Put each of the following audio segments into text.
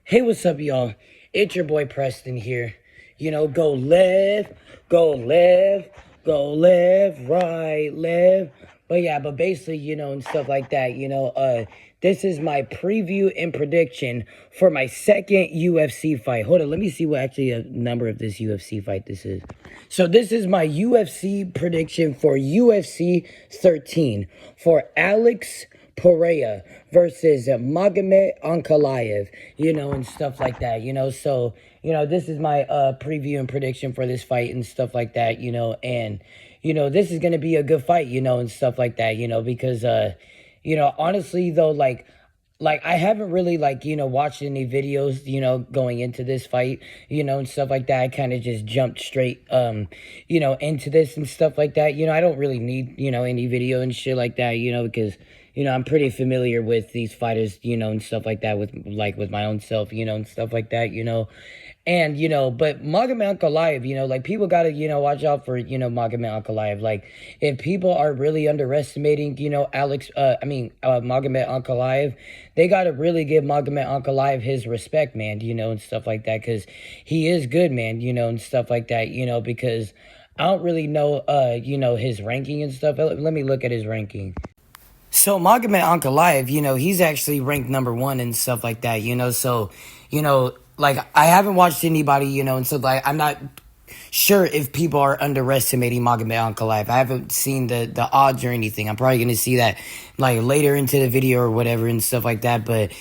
Hey, what's up, y'all? It's your boy Preston here. Go left, go left, go left, right, left. But yeah, but basically, and stuff like that, this is my preview and prediction for my second UFC fight. Hold on, let me see what actually a number of this UFC fight this is. So this is my UFC prediction for UFC 13 for Alex Pereira versus Magomed Ankalaev, and stuff like that, So, this is my preview and prediction for this fight and stuff like that, and, this is going to be a good fight, and stuff like that, because, honestly, though, like I haven't really watched any videos, going into this fight, and stuff like that. I kind of just jumped straight into this and stuff like that. I don't really need, any video and shit like that, because I'm pretty familiar with these fighters, and stuff like that with my own self, and stuff like that, And, but Magomed Ankalaev, like people got to, watch out for, Magomed Ankalaev. Like if people are really underestimating, Magomed Ankalaev, they got to really give Magomed Ankalaev his respect, man, and stuff like that. Cause he is good, man, and stuff like that, because I don't really know, his ranking and stuff. Let me look at his ranking. So Magomed Ankalaev, he's actually ranked number 1 and stuff like that, So, like I haven't watched anybody, and so like I'm not sure if people are underestimating Magomed Ankalaev. I haven't seen the odds or anything. I'm probably gonna see that like later into the video or whatever and stuff like that. But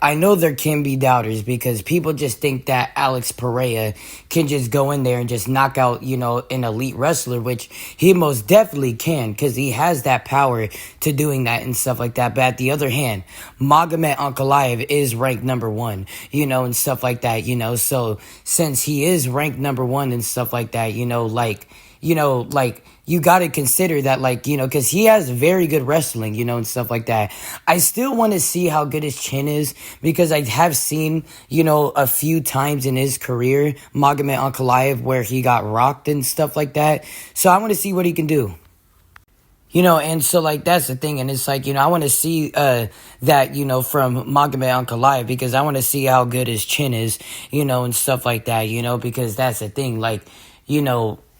I know there can be doubters because people just think that Alex Pereira can just go in there and just knock out, an elite wrestler, which he most definitely can because he has that power to doing that and stuff like that. But at the other hand, Magomed Ankalaev is ranked number 1, and stuff like that, So since he is ranked number 1 and stuff like that, like you got to consider that, like, because he has very good wrestling, and stuff like that. I still want to see how good his chin is because I have seen, a few times in his career, Magomed Ankalaev, where he got rocked and stuff like that. So I want to see what he can do. And so, like, that's the thing. And it's like, I want to see that, from Magomed Ankalaev because I want to see how good his chin is, and stuff like that, because that's the thing. Like,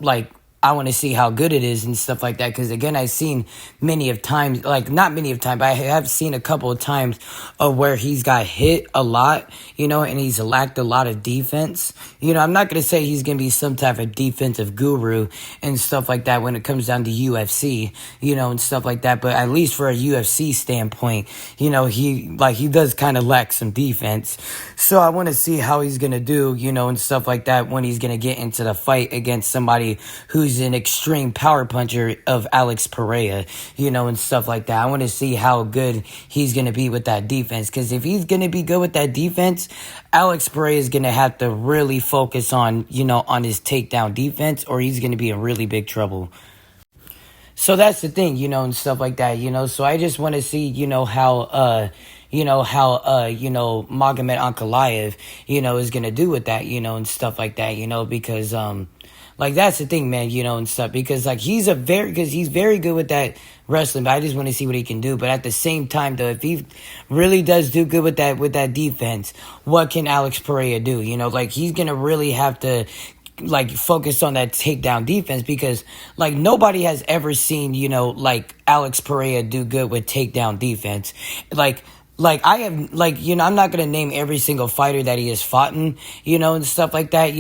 like, I want to see how good it is and stuff like that. Because, again, I've seen many of times, like, not many of times, but I have seen a couple of times of where he's got hit a lot, and he's lacked a lot of defense. I'm not going to say he's going to be some type of defensive guru and stuff like that when it comes down to UFC, and stuff like that. But at least for a UFC standpoint, he does kind of lack some defense. So I want to see how he's going to do, and stuff like that when he's going to get into the fight against somebody who's an extreme power puncher of Alex Pereira, and stuff like that. I want to see how good he's going to be with that defense. Because if he's going to be good with that defense, Alex Pereira is going to have to really focus on, on his takedown defense, or he's going to be in really big trouble. So that's the thing, and stuff like that, So I just want to see, how Magomed Ankalaev, is going to do with that, and stuff like that, because, like, that's the thing, man, and stuff, because, like, he's very good with that wrestling, but I just want to see what he can do. But at the same time, though, if he really does do good with that defense, what can Alex Pereira do? Like, he's going to really have to, like, focus on that takedown defense because, like, nobody has ever seen, like, Alex Pereira do good with takedown defense. Like I have, like, I'm not going to name every single fighter that he has fought in, and stuff like that,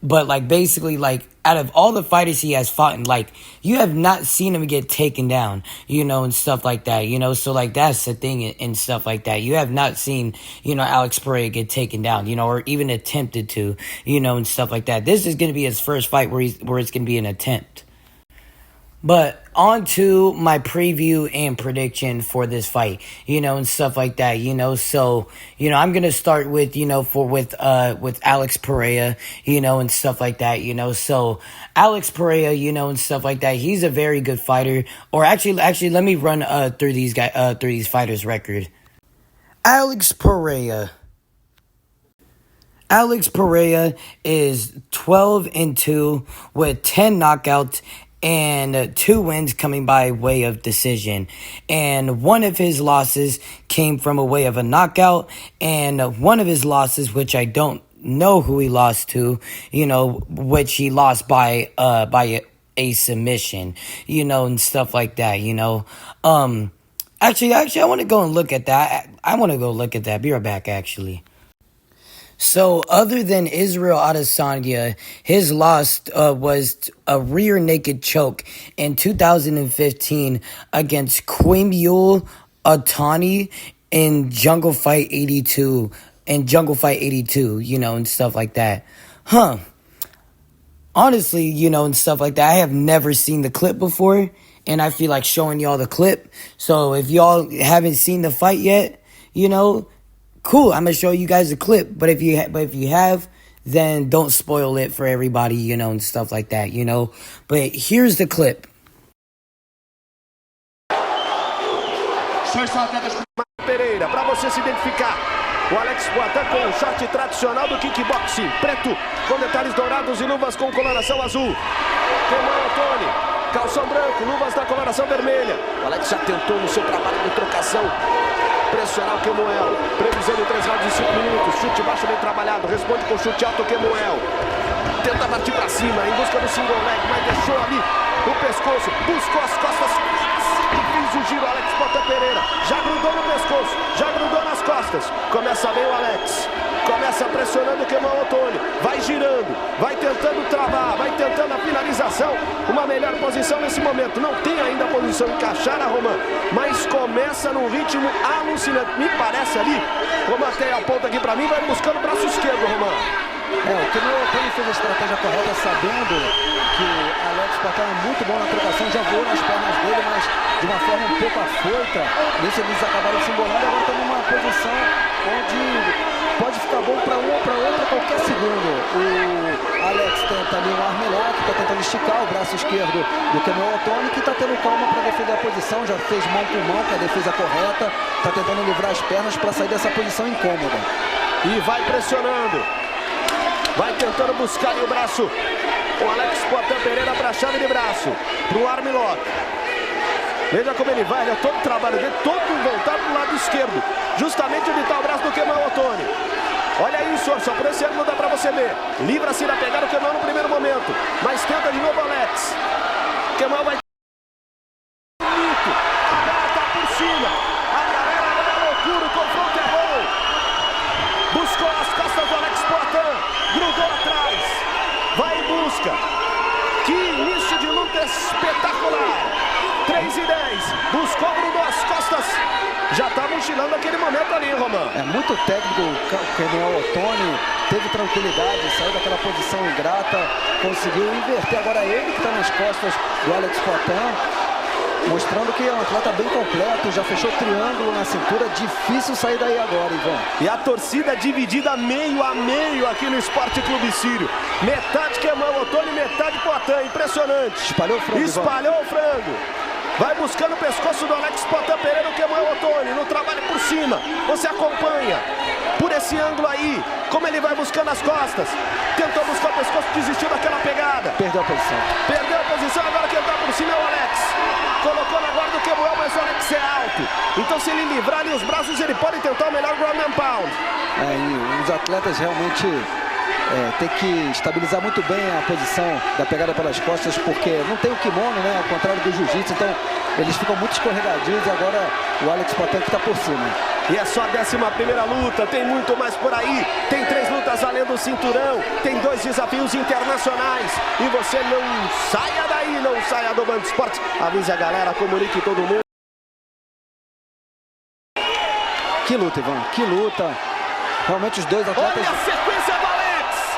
but, like, basically, like, out of all the fighters he has fought in, like, you have not seen him get taken down, and stuff like that, so, like, that's the thing and stuff like that. You have not seen, Alex Pereira get taken down, or even attempted to, and stuff like that. This is going to be his first fight where it's going to be an attempt. But on to my preview and prediction for this fight, and stuff like that, So, I'm gonna start with, with Alex Pereira, and stuff like that, So Alex Pereira, and stuff like that, he's a very good fighter. Or actually, let me run through these fighters' record. Alex Pereira. Alex Pereira is 12-2 with 10 knockouts and 2 wins coming by way of decision. And one of his losses came from a way of a knockout, and one of his losses, which I don't know who he lost to, which he lost by a submission, and stuff like that, Actually, I want to go and look at that. Be right back, actually. So, other than Israel Adesanya, his loss was a rear naked choke in 2015 against Quimule Otani in Jungle Fight 82, and stuff like that. Honestly, and stuff like that, I have never seen the clip before, and I feel like showing y'all the clip. So if y'all haven't seen the fight yet, cool, I'm gonna show you guys the clip. But if you have, then don't spoil it for everybody, and stuff like that, But here's the clip. Pereira, para você se identificar. O Alex Poatan com o short tradicional do kickboxing, preto, com detalhes dourados e luvas com coloração azul. Kemal Otoni, calção branco, luvas da coloração vermelha. O Alex já tentou no seu trabalho de trocação pressionar o Kemuel. Previsão de 3 rounds e 5 minutos. Chute baixo bem trabalhado. Responde com chute alto o Kemuel. Tenta partir para cima em busca do single leg, mas deixou ali o pescoço. Buscou as costas. Fez o giro, Alex Poatan Pereira. Já grudou no pescoço. Já grudou nas costas. Começa bem o Alex. Começa pressionando o Kemal Otoni. Vai girando. Vai tentando travar. Vai tentando a finalização. Uma melhor posição nesse momento. Não tem ainda a posição encaixada, Roman. Mas começa num ritmo alucinante. Me parece ali. Roman tem a ponta aqui pra mim. Vai buscando o braço esquerdo, Roman. O Kemal Otoni fez a estratégia correta, sabendo que Alex Poatan é muito bom na trocação, já voou nas pernas dele, mas de uma forma um pouco afoita. Nisso eles acabaram se embolando, agora estão numa posição onde pode ficar bom para um ou para outro a qualquer segundo. O Alex tenta ali um armlock, está tentando esticar o braço esquerdo do Kemal Otoni, que está tendo calma para defender a posição, já fez mão com mão, que é a defesa correta, está tentando livrar as pernas para sair dessa posição incômoda. E vai pressionando. Vai tentando buscar ali o braço. O Alex Poatan Pereira para a chave de braço. Para o armlock. Veja como ele vai. Ele é todo o trabalho dele, todo voltado para o lado esquerdo. Justamente onde está o braço do Kemal Otoni. Olha isso, só por esse ângulo dá para você ver. Livra-se da pegada do Kemal no primeiro momento. Mas tenta de novo o Alex. Kemal vai... A galera tá por cima. A galera é loucura. O confronto é bom. Buscou as costas do Alex Poatan. Grudou atrás, vai em busca. Que início de luta espetacular. 3-10, buscou, grudou as costas. Já tá mochilando aquele momento ali, Roman. É muito técnico o Kemal Otoni, teve tranquilidade, saiu daquela posição ingrata, conseguiu inverter. Agora ele que está nas costas do Alex Poatan, mostrando que é um atleta bem completo, já fechou triângulo na cintura, difícil sair daí agora, Ivan. E a torcida dividida meio a meio aqui no Esporte Clube Sírio. Metade Kemal Otoni, metade Poatan, impressionante. Espalhou o frango, Espalhou o frango. Vai buscando o pescoço do Alex Poatan Pereira, o Kemal Otoni, no trabalho por cima. Você acompanha por esse ângulo aí, como ele vai buscando as costas. Tentou buscar o pescoço, desistiu daquela pegada. Perdeu a posição. Perdeu a posição, agora quem tá por cima é o Alex. Colocou na guarda do Kemuel, mas o Alex é alto. Então se ele livrar ali os braços, ele pode tentar o melhor ground and pound. E os atletas realmente tem que estabilizar muito bem a posição da pegada pelas costas, porque não tem o kimono, né? Ao contrário do jiu-jitsu, então eles ficam muito escorregadios. E agora o Alex Poatan que está por cima. E é só a 11ª luta, tem muito mais por aí. Tem 3 lutas valendo o cinturão, tem 2 desafios internacionais. E você não saia daí, não saia do Band Esportes. Avise a galera, comunique todo mundo. Que luta, Ivan, que luta. Realmente os dois atletas... Olha a sequência do Alex!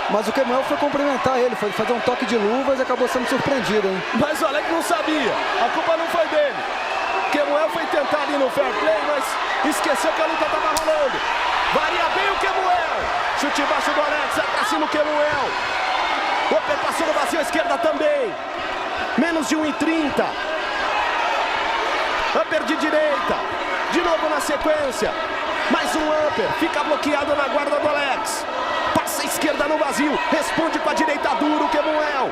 Mas o Kemal foi cumprimentar ele, foi fazer um toque de luvas e acabou sendo surpreendido, hein? Mas o Alex não sabia, a culpa não foi dele. Kemuel foi tentar ali no fair play, mas esqueceu que a luta estava rolando. Varia bem o Kemuel. Chute embaixo do Alex, vai pra cima o Kemuel. O upper passou no vazio, a esquerda também. Menos de 1,30. Upper de direita. De novo na sequência. Mais um upper, fica bloqueado na guarda do Alex. Passa a esquerda no vazio, responde com a direita duro o Kemuel.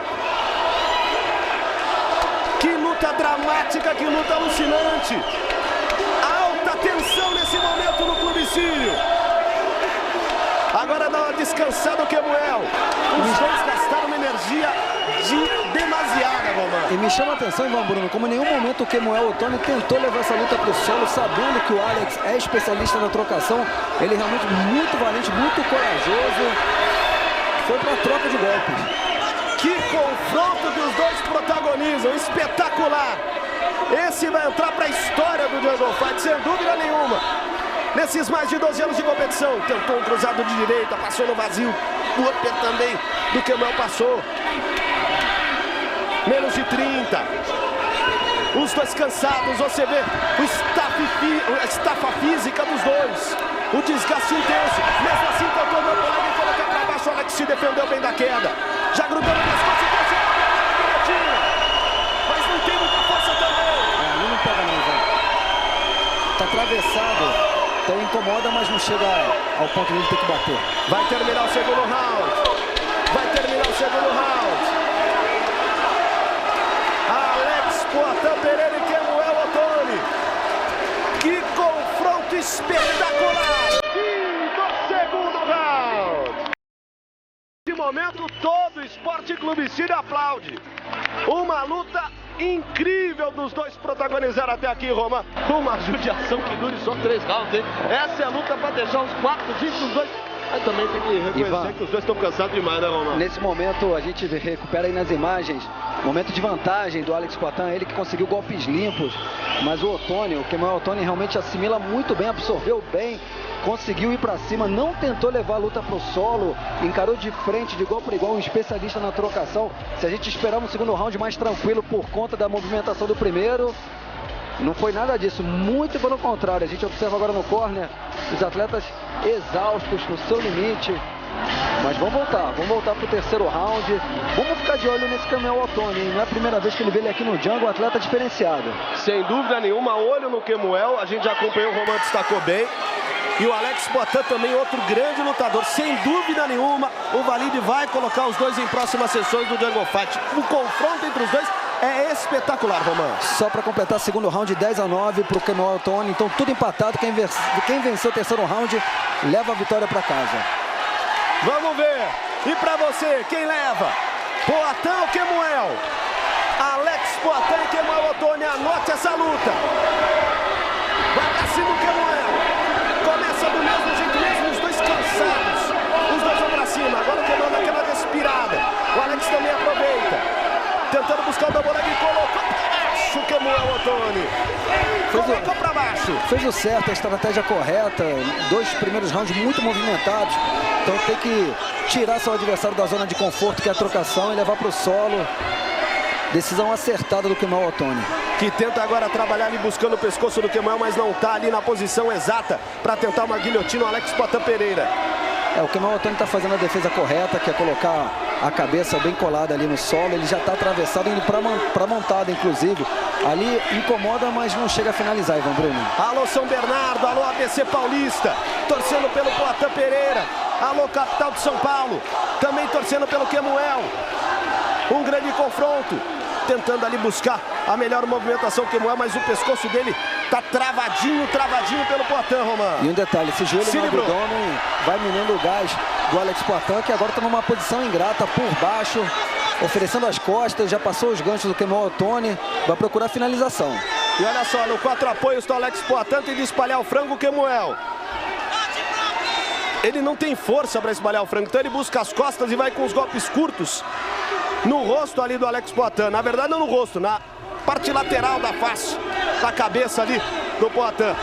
luta dramática, que luta alucinante. Alta tensão nesse momento no Clube Sírio. Agora dá uma descansada o Kemuel. Os dois gastaram uma energia demasiada, Romano. E me chama a atenção, Ivan Bruno, como em nenhum momento o Kemuel Ottoni tentou levar essa luta para o solo, sabendo que o Alex é especialista na trocação. Ele é realmente muito valente, muito corajoso. Foi para a troca de golpes. Que confronto que os dois protagonizam, espetacular. Esse vai entrar para a história do Jungle Fight, sem dúvida nenhuma. Nesses mais de 12 anos de competição, tentou um cruzado de direita, passou no vazio. O upper também do Kemuel passou. Menos de 30. Os dois cansados, você vê a estafa física dos dois. O desgaste intenso. Mesmo assim, tentou o leg e colocar para baixo. O Alex se defendeu bem da queda. Já grudou no pescoço e trouxe a direitinho. Mas não tem muita força também. Ali não pega não, Ivan. Tá atravessado. Então incomoda, mas não chega ao ponto de ele ter que bater. Vai terminar o segundo round. Vai terminar o segundo round. Alex Poatan Pereira e Kemuel Ottoni. Que confronto espetacular. Fim do segundo round. Nesse momento, todo o Esporte Clube Sírio aplaude. Uma luta incrível dos dois protagonizaram até aqui, Roma. Uma judiação que dure só 3 rounds, hein? Essa é a luta para deixar os 4 5 dos dois. Mas também tem que reconhecer, Ivan, que os dois estão cansados demais, né, Roma? Nesse momento, a gente recupera aí nas imagens, momento de vantagem do Alex Poatan, ele que conseguiu golpes limpos, mas o Ottoni, o Kemuel Ottoni realmente assimila muito bem, absorveu bem, conseguiu ir pra cima, não tentou levar a luta pro solo, encarou de frente, de igual para igual, um especialista na trocação. Se a gente esperava um segundo round mais tranquilo por conta da movimentação do primeiro, não foi nada disso, muito pelo contrário. A gente observa agora no corner os atletas exaustos, no seu limite. Mas vamos voltar pro terceiro round. Vamos ficar de olho nesse Kemuel Ottoni, hein? Não é a primeira vez que ele vê ele aqui no Jungle, um atleta diferenciado. Sem dúvida nenhuma, olho no Kemuel, a gente já acompanhou, o Roman destacou bem. E o Alex Poatan também, outro grande lutador, sem dúvida nenhuma. O Valide vai colocar os dois em próximas sessões do Jungle Fight. O confronto entre os dois é espetacular, Roman. Só para completar, segundo round, 10-9 para o Kemuel Ottoni. Então tudo empatado. Quem venceu o terceiro round leva a vitória para casa. Vamos ver. E para você, quem leva? Poatan ou Kemuel? Alex Poatan e Kemuel Ottoni, anote essa luta. Vai pra cima o Kemuel. Começa do mesmo jeito mesmo, os dois cansados. Os dois vão pra cima. Agora o Kemuel dá aquela respirada. O Alex também aproveita. Tentando buscar o double leg e colocou pra baixo o Kemuel Ottoni. Colocou pra baixo. Fez o certo, a estratégia correta. 2 primeiros rounds muito movimentados. Então tem que tirar seu adversário da zona de conforto, que é a trocação, e levar pro solo. Decisão acertada do Kemuel Ottoni. Que tenta agora trabalhar ali buscando o pescoço do Kemuel, mas não está ali na posição exata para tentar uma guilhotina. O Alex Poatan Pereira. O Kemuel Ottoni está fazendo a defesa correta, que é colocar a cabeça bem colada ali no solo. Ele já está atravessado, indo para montada, inclusive. Ali incomoda, mas não chega a finalizar, Ivan Bruno. Alô São Bernardo, alô ABC Paulista, torcendo pelo Poatan Pereira. Alô capital de São Paulo, também torcendo pelo Kemuel. Um grande confronto. Tentando ali buscar a melhor movimentação que Kemuel, mas o pescoço dele tá travadinho pelo Poatan, Roman. E um detalhe, esse joelho no abdômen vai minando o gás do Alex Poatan, que agora está numa posição ingrata por baixo, oferecendo as costas, já passou os ganchos do Kemuel Ottoni, vai procurar finalização. E olha só, no 4 apoios está o Alex Poatan, tem de espalhar o frango, o Kemuel. Ele não tem força para espalhar o frango, então ele busca as costas e vai com os golpes curtos no rosto ali do Alex Poatan. Na verdade não no rosto, na parte lateral da face, da cabeça ali do Poatan.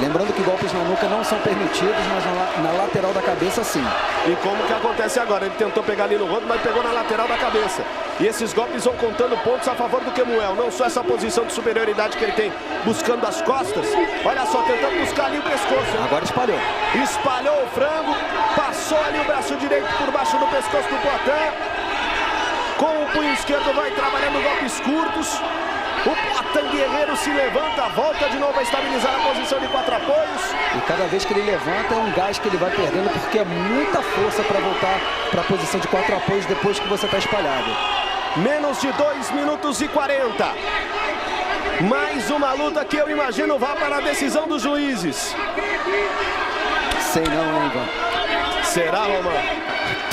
Lembrando que golpes na nuca não são permitidos, mas na lateral da cabeça sim. E como que acontece agora? Ele tentou pegar ali no rosto, mas pegou na lateral da cabeça. E esses golpes vão contando pontos a favor do Kemuel. Não só essa posição de superioridade que ele tem buscando as costas. Olha só, tentando buscar ali o pescoço. Agora espalhou. Espalhou o frango, passou ali o braço direito por baixo do pescoço do Poatan. Com o punho esquerdo vai trabalhando golpes curtos. O Poatan guerreiro se levanta, volta de novo a estabilizar a posição de 4 apoios. E cada vez que ele levanta é um gás que ele vai perdendo, porque é muita força para voltar para a posição de 4 apoios depois que você está espalhado. Menos de 2 minutos e 40. Mais uma luta que eu imagino vá para a decisão dos juízes. Sei não, hein, Ivan? Será, Roman?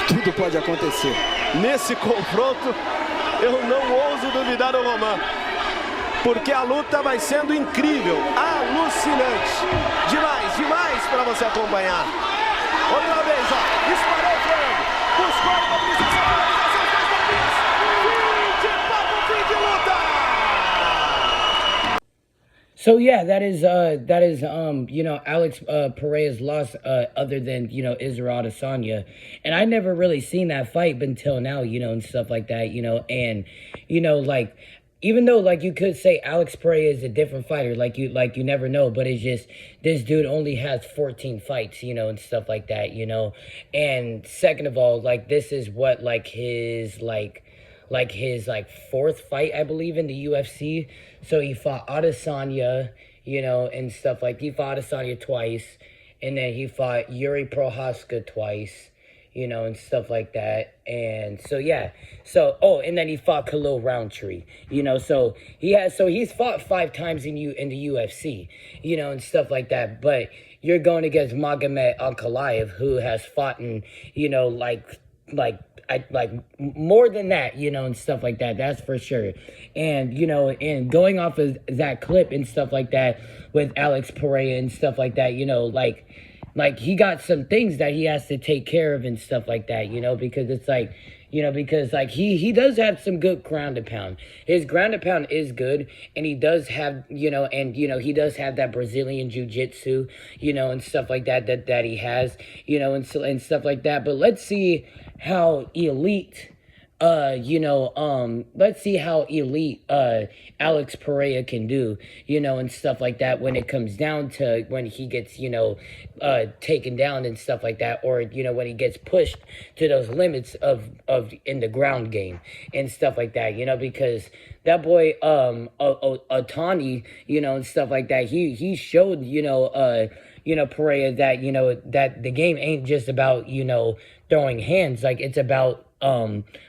Tudo pode acontecer. Nesse confronto, eu não ouso duvidar do Roman. Porque a luta vai sendo incrível, alucinante. Demais, demais para você acompanhar. Outra vez, ó. Disparou o frango. Buscou a imobilização. Fim de papo, fim de luta. So yeah, that is Alex Pereira's loss, other than, Israel Adesanya. And I never really seen that fight until now, and stuff like that, and like, even though, like, you could say Alex Pereira is a different fighter, like you never know, but it's just, this dude only has 14 fights, and stuff like that, and second of all, like, this is what, like, his fourth fight, I believe, in the UFC. So he fought Adesanya, and stuff like, he fought Adesanya twice, and then he fought Yuri Prohaska twice, and stuff like that. And so, yeah. So, and then he fought Khalil Roundtree, so he's fought 5 times in the UFC, and stuff like that. But you're going against Magomed Ankalaev, who has fought in, like more than that, and stuff like that. That's for sure. And, and going off of that clip and stuff like that with Alex Pereira and stuff like that, like he got some things that he has to take care of and stuff like that, because it's like, because like he does have some good ground and pound. His ground and pound is good, and he does have, he does have that Brazilian jiu-jitsu, and stuff like that he has, and stuff like that. But let's see how elite Alex Pereira can do, and stuff like that when it comes down to when he gets, taken down and stuff like that, or, when he gets pushed to those limits of in the ground game and stuff like that, because that boy, Otani, and stuff like that, he showed, Pereira that, that the game ain't just about, throwing hands. Like, it's about,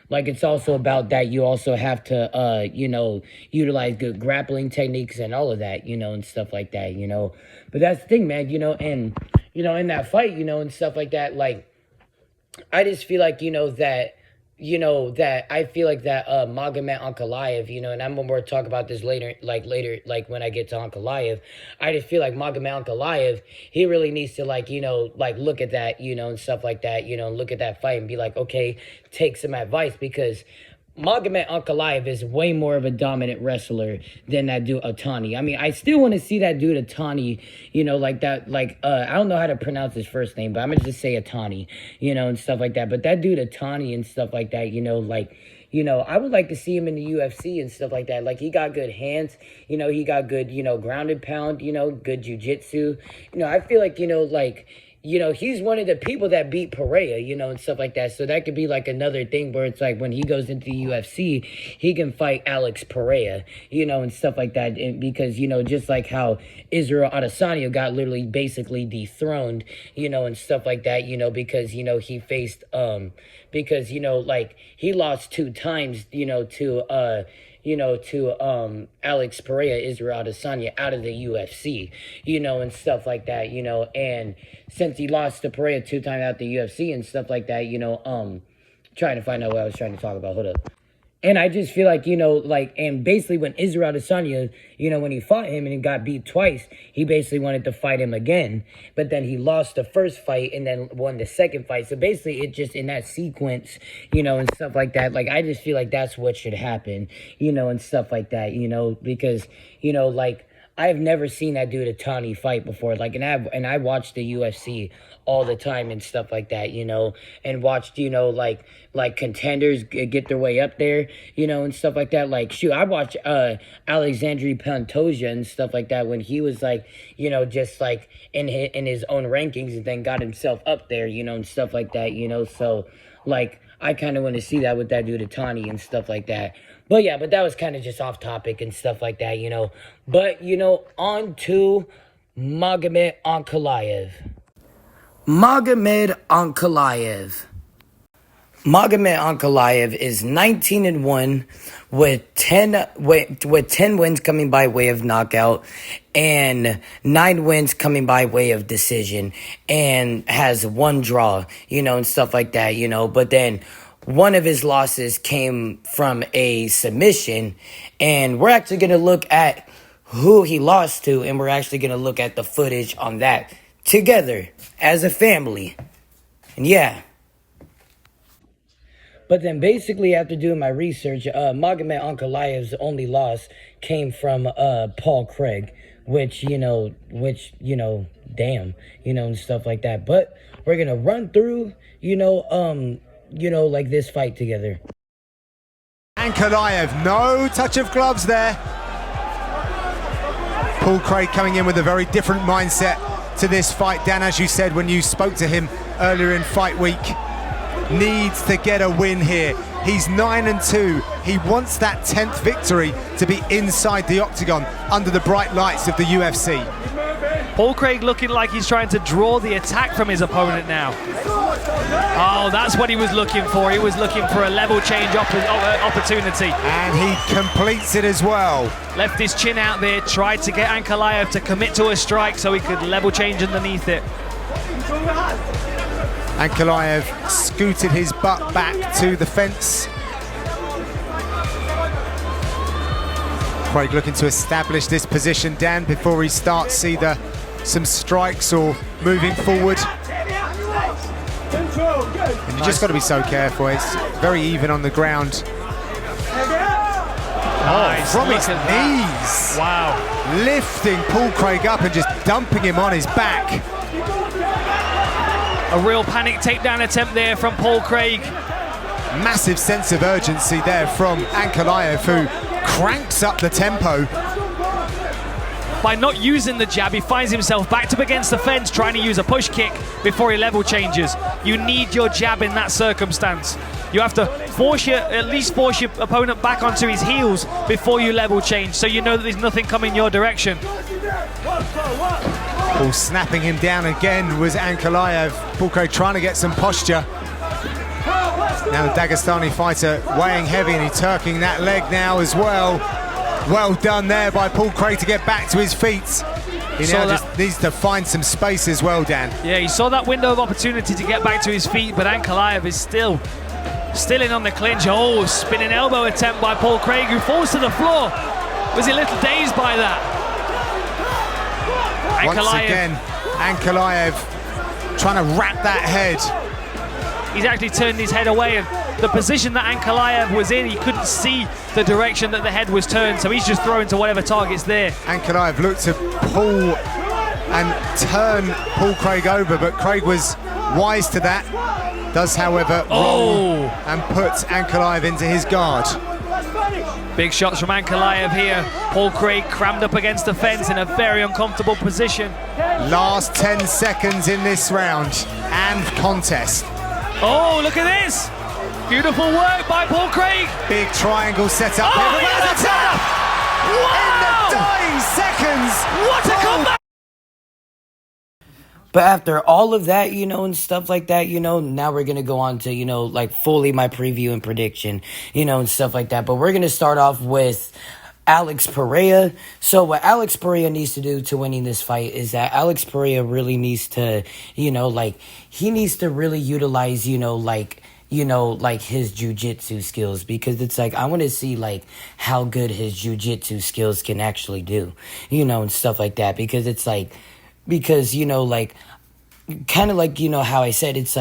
like, it's also about that you also have to, utilize good grappling techniques and all of that, and stuff like that, But that's the thing, man, and, in that fight, and stuff like that, like, I just feel like, that I feel like that Magomed Ankalaev, and I'm going to talk about this later, like when I get to Ankalaev, I just feel like Magomed Ankalaev, he really needs to, like, look at that, and stuff like that, and look at that fight and be like, okay, take some advice, because Magomed Ankalaev is way more of a dominant wrestler than that dude Otani. I mean, I still want to see that dude Otani, like that, like, I don't know how to pronounce his first name, but I'm going to just say Otani, and stuff like that. But that dude Otani and stuff like that, like, I would like to see him in the UFC and stuff like that. Like, he got good hands, he got good, grounded pound, good jiu-jitsu. I feel like, like, he's one of the people that beat Pereira, and stuff like that. So that could be like another thing where it's like when he goes into the UFC, he can fight Alex Pereira, and stuff like that. And because, just like how Israel Adesanya got literally basically dethroned, and stuff like that, because, he faced, because, like, he lost 2 times, to Alex Pereira, Israel Adesanya, out of the UFC, and stuff like that, and since he lost to Pereira 2 times out the UFC and stuff like that, trying to find out what I was trying to talk about, hold up. And I just feel like, like, and basically when Israel Adesanya, when he fought him and he got beat twice, he basically wanted to fight him again. But then he lost the first fight and then won the second fight. So basically it just, in that sequence, and stuff like that, like, I just feel like that's what should happen, and stuff like that, because, like, I've never seen that dude Otani fight before. Like, and I watched the UFC all the time and stuff like that, and watched, like contenders get their way up there, and stuff like that. Like, shoot, I watched Alexandre Pantoja and stuff like that when he was like, just like in his own rankings, and then got himself up there, and stuff like that, So, like, I kind of want to see that with that dude Otani and stuff like that. But yeah, but that was kind of just off topic and stuff like that, But, on to Magomed Ankalaev. Magomed Ankalaev. Magomed Ankalaev is 19-1 with 10 wins coming by way of knockout and 9 wins coming by way of decision, and has 1 draw, and stuff like that, but then one of his losses came from a submission, and we're actually going to look at who he lost to, and we're actually going to look at the footage on that together as a family. And yeah. But then basically after doing my research, Magomed Ankalaev's only loss came from Paul Craig, which, damn, and stuff like that. But we're going to run through, like this fight together. Ankalaev, no touch of gloves there. Paul Craig coming in with a very different mindset to this fight. Dan, as you said when you spoke to him earlier in fight week, needs to get a win here. He's 9-2. He wants that 10th victory to be inside the octagon under the bright lights of the UFC. Paul Craig looking like he's trying to draw the attack from his opponent now. Oh, that's what he was looking for. He was looking for a level change opportunity. And he completes it as well. Left his chin out there, tried to get Ankalaev to commit to a strike so he could level change underneath it. Ankalaev scooted his butt back to the fence. Craig looking to establish this position, Dan, before he starts either some strikes or moving forward. And you just got to be so careful. It's very even on the ground. Nice. From his knees. Wow. Lifting Paul Craig up and just dumping him on his back. A real panic takedown attempt there from Paul Craig. Massive sense of urgency there from Ankalaev, who cranks up the tempo. By not using the jab, he finds himself backed up against the fence trying to use a push kick before he level changes. You need your jab in that circumstance. You have to at least force your opponent back onto his heels before you level change, so you know that there's nothing coming your direction. Paul snapping him down again was Ankalaev. Paul Craig trying to get some posture. Now the Dagestani fighter weighing heavy, and he's turking that leg now as well. Well done there by Paul Craig to get back to his feet. He now just needs to find some space as well, Dan. Yeah, he saw that window of opportunity to get back to his feet, but Ankalaev is still in on the clinch. Oh, spinning elbow attempt by Paul Craig, who falls to the floor. Was he a little dazed by that? Once again, Ankalaev trying to wrap that head. He's actually turned his head away, and the position that Ankalaev was in, he couldn't see the direction that the head was turned, so he's just throwing to whatever target's there. Ankalaev looked to pull and turn Paul Craig over, but Craig was wise to that. Does, however, roll and put Ankalaev into his guard. Big shots from Ankalaev here. Paul Craig crammed up against the fence in a very uncomfortable position. Last 10 seconds in this round and contest. Oh, look at this! Beautiful work by Paul Craig. Big triangle set up. Oh, he has a tap! Wow! In the dying seconds. What a comeback! But after all of that, and stuff like that, now we're going to go on to, like fully my preview and prediction, and stuff like that. But we're going to start off with Alex Pereira. So what Alex Pereira needs to do to winning this fight is that Alex Pereira really needs to, he needs to really utilize, his jiu-jitsu skills, because it's like, I want to see how good his jiu-jitsu skills can actually do, and stuff like that, because it's because, kind of how I said, it's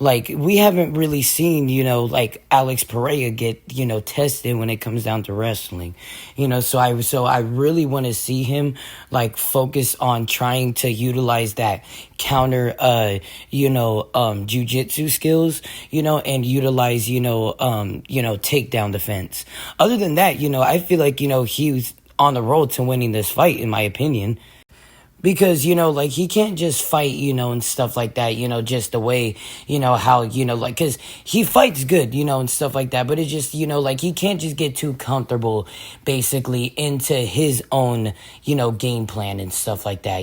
we haven't really seen, Alex Pereira get, tested when it comes down to wrestling, so I really want to see him, focus on trying to utilize that counter, jiu-jitsu skills, and utilize, take down defense. Other than that, I feel like, he was on the road to winning this fight, in my opinion. because like he can't just fight and stuff like that, just the way how like, because he fights good and stuff like that, but it's just like he can't just get too comfortable basically into his own game plan and stuff like that,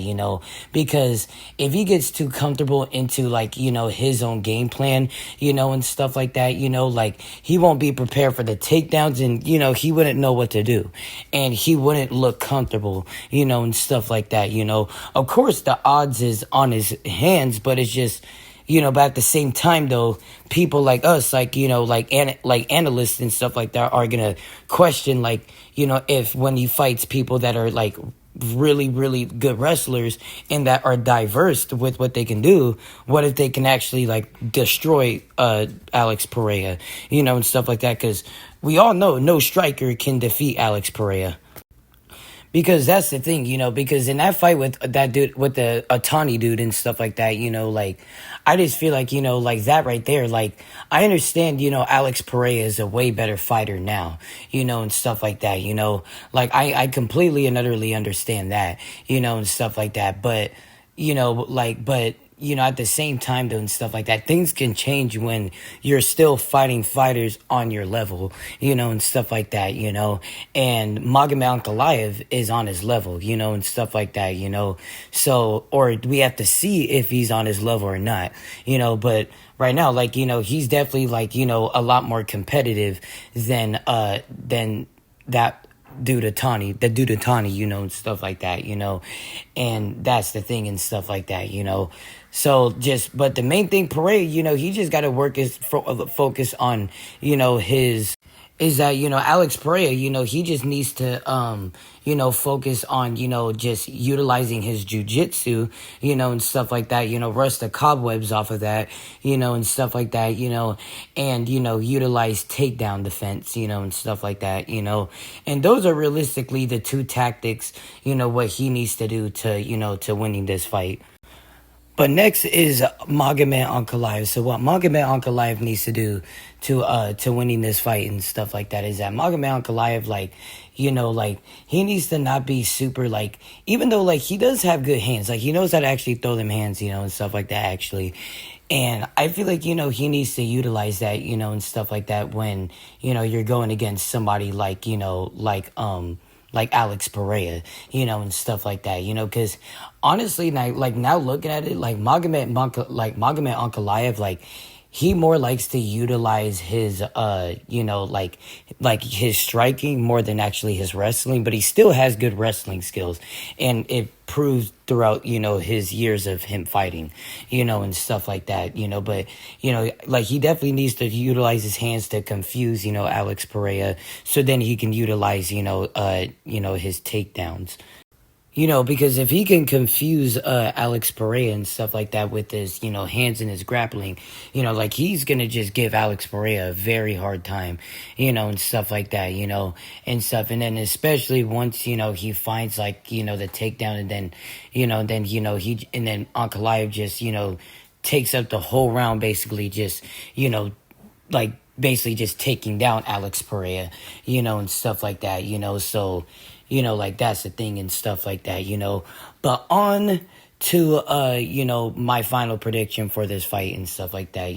because if he gets too comfortable into like his own game plan and stuff like that, like he won't be prepared for the takedowns, and he wouldn't know what to do, and he wouldn't look comfortable and stuff like that. Of course the odds is on his hands, but it's just but at the same time though, people like us, like like analysts and stuff like that are gonna question, like if when he fights people that are like really really good wrestlers and that are diverse with what they can do, what if they can actually like destroy Alex Pereira and stuff like that, because we all know no striker can defeat Alex Pereira. Because that's the thing, because in that fight with that dude, with the Atani dude and stuff like that, like, I just feel like, like that right there, like, I understand, Alex Pereira is a way better fighter now, and stuff like that, like, I completely and utterly understand that, and stuff like that, but, but, at the same time, though, and stuff like that, things can change when you're still fighting fighters on your level, and stuff like that, and Magomed Ankalaev is on his level, and stuff like that, so, or we have to see if he's on his level or not, but right now, like, he's definitely, like, a lot more competitive than that dude Atani, and stuff like that, and that's the thing and stuff like that, So but the main thing, Pereira, he just got to work his focus on, is that, Alex Pereira, he just needs to, focus on, just utilizing his jiu-jitsu, and stuff like that, rust the cobwebs off of that, and stuff like that, and, utilize takedown defense, and stuff like that, and those are realistically the two tactics, what he needs to do to winning this fight. But next is Magomed Ankalaev. So what Magomed Ankalaev needs to do to winning this fight and stuff like that is that Magomed Ankalaev, like, like, he needs to not be super, like, even though, like, he does have good hands, like, he knows how to actually throw them hands, and stuff like that, actually. And I feel like, he needs to utilize that, and stuff like that when, you're going against somebody like, like Alex Pereira, and stuff like that, because honestly, now looking at it, like Magomed Ankalaev, like, he more likes to utilize his, like his striking more than actually his wrestling, but he still has good wrestling skills, and it proves throughout, his years of him fighting, and stuff like that, but, like, he definitely needs to utilize his hands to confuse, Alex Pereira, so then he can utilize, his takedowns. Because if he can confuse Alex Pereira and stuff like that with his, hands and his grappling, like, he's going to just give Alex Pereira a very hard time, and stuff like that, and stuff. And then especially once, he finds, like, the takedown, and then, and then Ankalaev just, takes up the whole round, basically just, like, basically just taking down Alex Pereira, and stuff like that, so... like, that's the thing and stuff like that, But on to, my final prediction for this fight and stuff like that,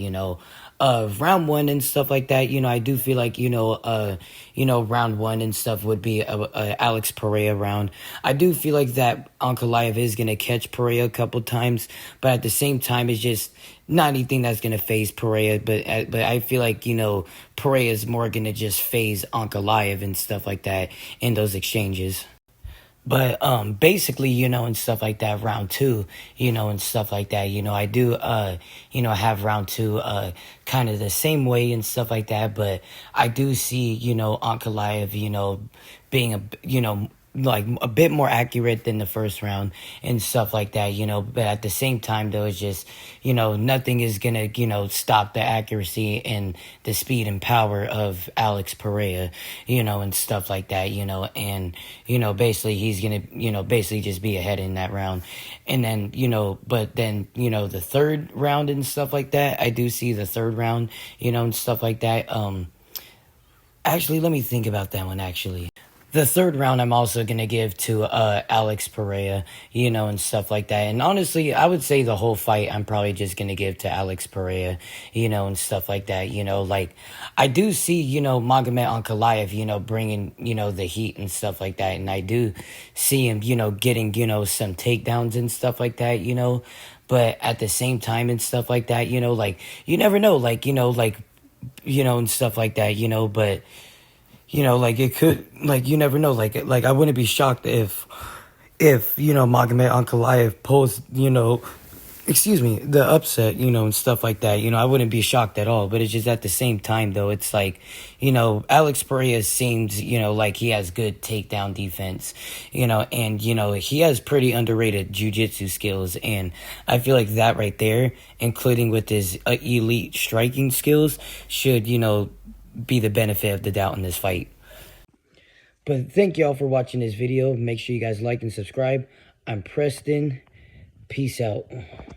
round one and stuff like that, I do feel like, round one and stuff would be a Alex Pereira round. I do feel like that Ankalaev is going to catch Pereira a couple times, but at the same time, it's just not anything that's going to phase Pereira, but I feel like, Pereira is more going to just phase Ankalaev and stuff like that in those exchanges. But basically, and stuff like that, round two, and stuff like that, I do, have round two kind of the same way and stuff like that. But I do see, Ankalaev, being like a bit more accurate than the first round and stuff like that, but at the same time, though, it's just, nothing is gonna, stop the accuracy and the speed and power of Alex Pereira, and stuff like that, and, basically he's gonna, basically just be ahead in that round. And then, but then, the third round and stuff like that, I do see the third round, and stuff like that. Actually, let me think about that one, actually. The third round, I'm also going to give to Alex Pereira, you know, and stuff like that. And honestly, I would say the whole fight, I'm probably just going to give to Alex Pereira, you know, and stuff like that. You know, like, I do see, you know, Magomed Ankalaev, you know, bringing, you know, the heat and stuff like that. And I do see him, you know, getting, you know, some takedowns and stuff like that, you know. But at the same time and stuff like that, you know, like, you never know, like, you know, and stuff like that, you know, but... You know, like, it could, like, you never know. Like I wouldn't be shocked if you know, Magomed Ankalaev pulls, you know, the upset, you know, and stuff like that. You know, I wouldn't be shocked at all. But it's just at the same time, though, it's like, you know, Alex Pereira seems, you know, like he has good takedown defense, you know, and, you know, he has pretty underrated jiu-jitsu skills. And I feel like that right there, including with his elite striking skills, should, you know, be the benefit of the doubt in this fight. But thank y'all for watching this video. Make sure you guys like and subscribe. I'm Preston. Peace out.